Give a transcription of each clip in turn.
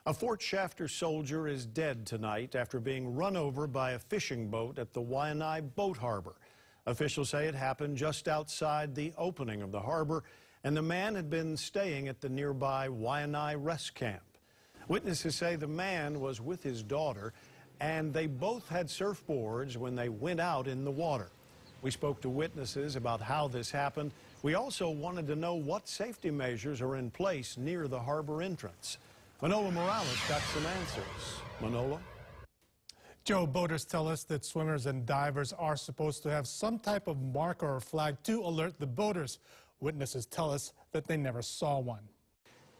A Fort Shafter soldier is dead tonight after being run over by a fishing boat at the Waianae Boat Harbor. Officials say it happened just outside the opening of the harbor, and the man had been staying at the nearby Waianae Rest Camp. Witnesses say the man was with his daughter, and they both had surfboards when they went out in the water. We spoke to witnesses about how this happened. We also wanted to know what safety measures are in place near the harbor entrance. Manola Morales got some answers. Manola? Joe, boaters tell us that swimmers and divers are supposed to have some type of marker or flag to alert the boaters. Witnesses tell us that they never saw one.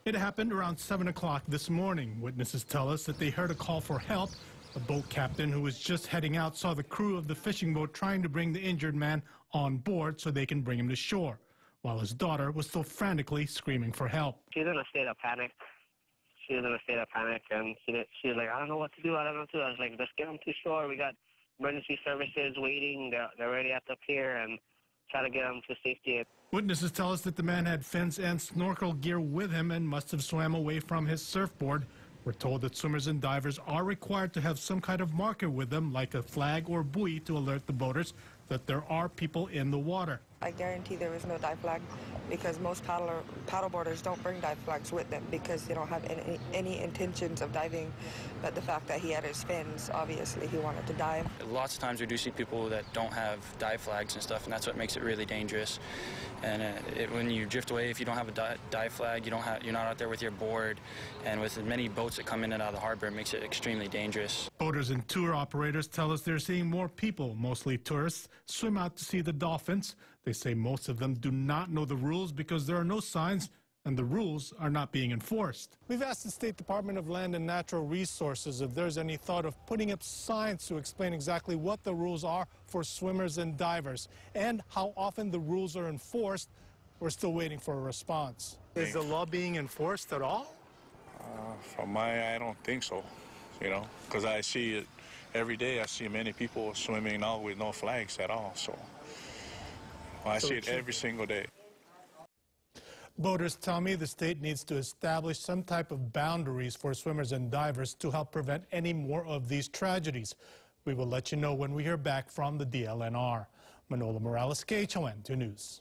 It happened around 7 o'clock this morning. Witnesses tell us that they heard a call for help. A boat captain who was just heading out saw the crew of the fishing boat trying to bring the injured man on board so they can bring him to shore, while his daughter was still frantically screaming for help. She's in a state of panic. And she was like, I don't know what to do. I was like, just get them to shore. We got emergency services waiting. They're already at the pier and try to get them to safety. Witnesses tell us that the man had fins and snorkel gear with him and must have swam away from his surfboard. We're told that swimmers and divers are required to have some kind of marker with them, like a flag or buoy, to alert the boaters that there are people in the water. I guarantee there was no dive flag because most paddleboarders don't bring dive flags with them because they don't have any intentions of diving. But the fact that he had his fins, obviously he wanted to dive. Lots of times we do see people that don't have dive flags and stuff, and that's what makes it really dangerous. And when you drift away, if you don't have a dive flag, you're not out there with your board. And with as many boats that come in and out of the harbor, it makes it extremely dangerous. Boaters and tour operators tell us they're seeing more people, mostly tourists, swim out to see the dolphins. They say most of them do not know the rules because there are no signs and the rules are not being enforced. We've asked the State Department of Land and Natural Resources if there's any thought of putting up signs to explain exactly what the rules are for swimmers and divers and how often the rules are enforced. We're still waiting for a response. Is the law being enforced at all? I don't think so, because I see it every day. I see many people swimming now with no flags at all, so I see it every single day. Boaters tell me the state needs to establish some type of boundaries for swimmers and divers to help prevent any more of these tragedies. We will let you know when we hear back from the DLNR. Manola Morales, KHON 2 News.